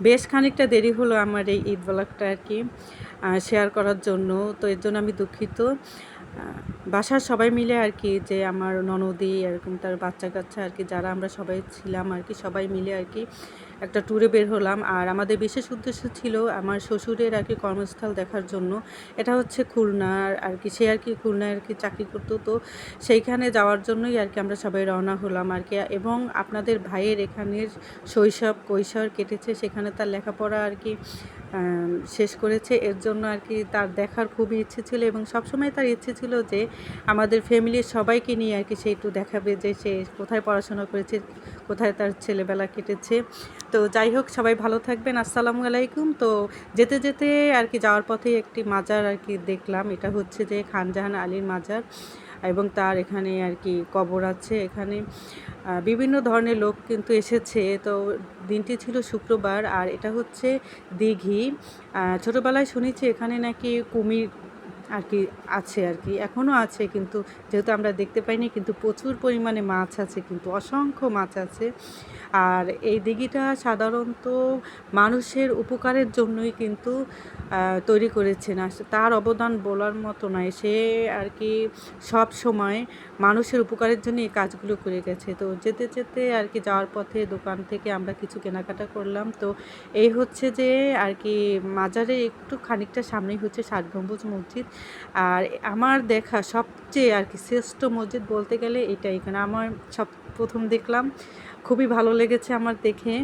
বেশ খানিকটা দেরি হলো আমার এই ঈদ ব্লগটা আর কি শেয়ার করার জন্য। তো এর জন্য আমি দুঃখিত। আ বাসার সবাই মিলে আর কি, যে আমার ননদি এরকম তার বাচ্চা-কাচ্চা আর কি, যারা আমরা সবাই ছিলাম আর কি, সবাই মিলে আর কি একটা ট্যুরে বের হলাম। আর আমাদের বিশেষ উদ্দেশ্য ছিল আমার শ্বশুরের আর কি কর্মস্থল দেখার জন্য। এটা হচ্ছে খুলনার আর কি, সে আর কি খুলনায় আর কি চাকরি করত। তো সেইখানে যাওয়ার জন্যই আর কি আমরা সবাই রওনা হলাম আর কি। এবং আপনাদের ভাইয়ের এখানের শৈশব কৈশোর কেটেছে, সেখানে তার লেখাপড়া আর কি শেষ করেছে। এর জন্য আর কি তার দেখার খুবই ইচ্ছে ছিল, এবং সবসময় তার ইচ্ছে ছিল যে আমাদের ফ্যামিলির সবাইকে নিয়ে আর কি সে একটু দেখাবে যে সে কোথায় পড়াশোনা করেছে, কোথায় তার ছেলেবেলা কেটেছে। তো যাই হোক, সবাই ভালো থাকবেন। আসসালামু আলাইকুম। তো যেতে যেতে আর কি যাওয়ার পথে একটি মাজার আর কি দেখলাম। এটা হচ্ছে যে খানজাহান আলীর মাজার, এবং তার এখানে আর কি কবর আছে। এখানে বিভিন্ন ধরনের লোক কিন্তু এসেছে। তো দিনটি ছিল শুক্রবার, আর এটা হচ্ছে দিঘি। ছোটোবেলায় শুনেছি এখানে নাকি কুমির আর কি আছে আর কি, এখনও আছে, কিন্তু যেহেতু আমরা দেখতে পাইনি, কিন্তু প্রচুর পরিমাণে মাছ আছে, কিন্তু অসংখ্য মাছ আছে। আর এই দিঘিটা সাধারণত মানুষের উপকারের জন্যই কিন্তু তৈরি করেছেন। তার অবদান বলার মতো নয়। সে আর কি সব সময় মানুষের উপকারের জন্য এই কাজগুলো করে গেছে। তো যেতে যেতে আর কি যাওয়ার পথে দোকান থেকে আমরা কিছু কেনাকাটা করলাম। তো এই হচ্ছে যে আর কি মাজারের একটু খানিকটা সামনেই হচ্ছে ৭ গম্বুজ মসজিদ। আর আমার দেখা সবচেয়ে আর কি শ্রেষ্ঠ মসজিদ বলতে গেলে এটাই। এখানে আমার প্রথম দেখলাম, খুবই ভালো লেগেছে আমার দেখে।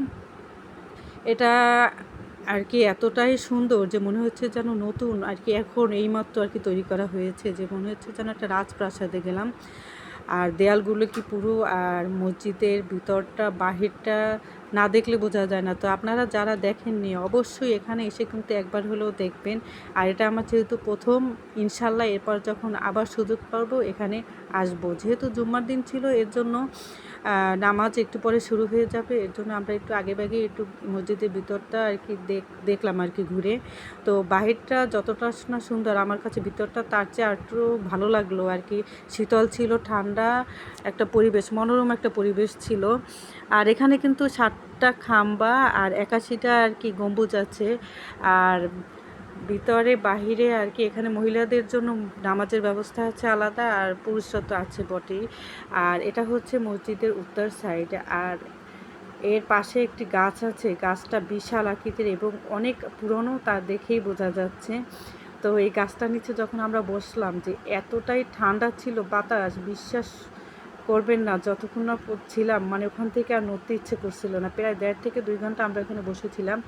এটা আর কি এতটাই সুন্দর যে মনে হচ্ছে যেন নতুন আর কি, এখন এইমাত্র আর কি তৈরি করা হয়েছে, যে মনে হচ্ছে যেন একটা রাজপ্রাসাদে গেলাম। আর দেয়ালগুলো কি পুরো, আর মসজিদের ভিতরটা বাহিরটা না দেখলে বোঝা যায় না। তো আপনারা যারা দেখেননি অবশ্যই এখানে এসে কিন্তু একবার হলেও দেখবেন। আর এটা আমার যেহেতু প্রথম, ইনশাল্লাহ এরপর যখন আবার সুযোগ পাবো এখানে আসবো। যেহেতু জুম্মার দিন ছিল, এর জন্য নামাজ একটু পরে শুরু হয়ে যাবে, এর জন্য আমরা একটু আগেভাগে একটু মসজিদের ভিতরটা আর কি দেখলাম আর কি ঘুরে। তো বাহিরটা যতটা না সুন্দর, আমার কাছে ভিতরটা তার চেয়ে আরও ভালো লাগলো আর কি। শীতল ছিল, ঠান্ডা একটা পরিবেশ, মনোরম একটা পরিবেশ ছিল। আর এখানে কিন্তু 7টা খাম্বা আর 81টা আর কি গম্বুজ আছে। আর ভিতরে বাহিরে আর কি এখানে মহিলাদের জন্য নামাজের ব্যবস্থা আছে আলাদা, আর পুরুষরা তো আছে বটেই। আর এটা হচ্ছে মসজিদের উত্তর সাইড। আর এর পাশে একটি গাছ আছে, গাছটা বিশাল আকৃতির এবং অনেক পুরনো, তা দেখেই বোঝা যাচ্ছে। তো এই গাছটার নিচে যখন আমরা বসলাম, যে এতটাই ঠান্ডা ছিল বাতাস, বিশ্বাস করবেন না, যতক্ষণ না ছিলাম মানে ওখান থেকে আর নড়তে ইচ্ছে করছিল না। প্রায় 1.5 থেকে 2 ঘন্টা আমরা এখানে বসেছিলাম।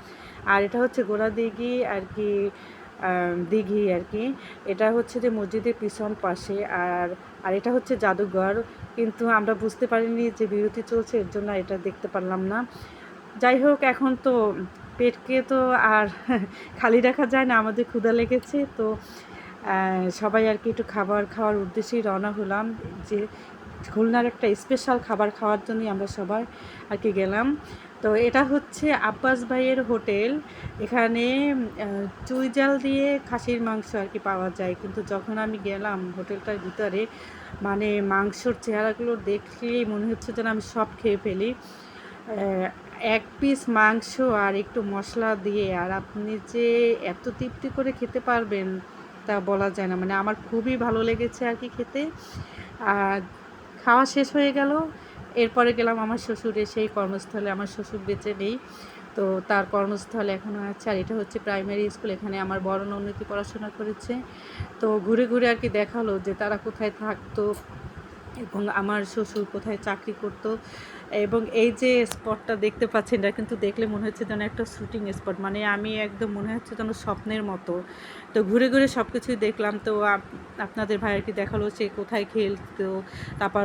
আর এটা হচ্ছে গোড়া দিঘি আর কি, দিঘি আর কি। এটা হচ্ছে যে মসজিদের পিছন পাশে। আর এটা হচ্ছে জাদুঘর, কিন্তু আমরা বুঝতে পারিনি যে বিরতি চলছে, এর জন্য এটা দেখতে পারলাম না। যাই হোক, এখন তো পেটকে তো আর খালি রাখা যায় না, আমাদের ক্ষুধা লেগেছে। তো সবাই আর কি একটু খাবার খাওয়ার উদ্দেশ্যেই রওনা হলাম, যে খুলনার একটা স্পেশাল খাবার খাওয়ার জন্যই আমরা সবাই আর কি গেলাম। তো এটা হচ্ছে আব্বাস ভাইয়ের হোটেল। এখানে চুই জাল দিয়ে খাসির মাংস আর কি পাওয়া যায়। কিন্তু যখন আমি গেলাম হোটেলটার ভিতরে, মানে মাংসর চেহারাগুলো দেখলেই মনে হচ্ছে যেন আমি সব খেয়ে ফেলি। এক পিস মাংস আর একটু মশলা দিয়ে, আর আপনি যে এত তৃপ্তি করে খেতে পারবেন তা বলা যায় না। মানে আমার খুবই ভালো লেগেছে আর কি খেতে। আর খাওয়া শেষ হয়ে গেল, এরপরে গেলাম আমার শ্বশুরের সেই কর্মস্থলে। আমার শ্বশুর বেঁচে নেই, তো তার কর্মস্থল এখনও আছে। আর এটা হচ্ছে প্রাইমারি স্কুল, এখানে আমার বড় ননদি পড়াশোনা করেছে। তো ঘুরে ঘুরে আর কি দেখালো যে তারা কোথায় থাকতো এবং আমার শ্বশুর কোথায় চাকরি করত। এবং এই যে স্পটটা দেখতে পাচ্ছেন, এটা কিন্তু দেখলে মনে হচ্ছে যেন একটা শুটিং স্পট, মানে আমি একদম মনে হচ্ছে যেন স্বপ্নের মতো। তো ঘুরে ঘুরে সব কিছুই দেখলাম। তো আপনাদের ভাই আর কি দেখালো সে কোথায় খেলতো, তারপর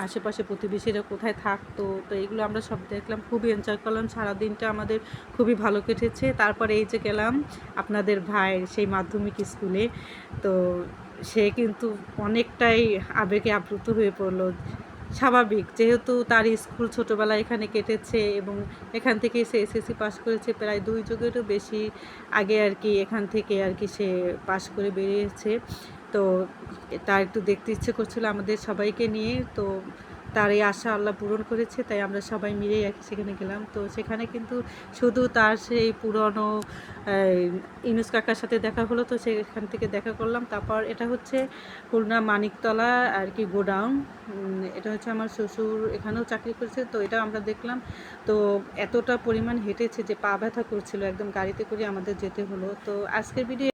আশেপাশে প্রতিবেশীরা কোথায় থাকতো। তো এইগুলো আমরা সব দেখলাম, খুবই এনজয় করলাম। সারাদিনটা আমাদের খুবই ভালো কেটেছে। তারপরে এই যে গেলাম আপনাদের ভাইয়ের সেই মাধ্যমিক স্কুলে। তো সে কিন্তু অনেকটাই আবেগে আপ্লুত হয়ে পড়ল। স্বাভাবিক, যেহেতু তার স্কুল ছোটোবেলায় এখানে কেটেছে, এবং এখান থেকেই সে এসএসসি পাস করেছে প্রায় 2 যুগেরও বেশি আগে আর কি, এখান থেকে আর কি সে পাস করে বেরিয়েছে। তো তার একটু দেখতে ইচ্ছে করছিল আমাদের সবাইকে নিয়ে। তো তার এই আশা আল্লাহ পূরণ করেছে, তাই আমরা সবাই মিলেই আর কি সেখানে গেলাম। তো সেখানে কিন্তু শুধু তার সেই পুরনো ইউনুস কাকার সাথে দেখা হলো, তো সেখান থেকে দেখা করলাম। তারপর এটা হচ্ছে খুলনা মানিকতলা আর কি গোডাউন, এটা হচ্ছে আমার শ্বশুর এখানেও চাকরি করেছে, তো এটা আমরা দেখলাম। তো এতটা পরিমাণ হেঁটেছে যে পা ব্যথা করছিল, একদম গাড়িতে করে আমাদের যেতে হলো। তো আজকের ভিডিও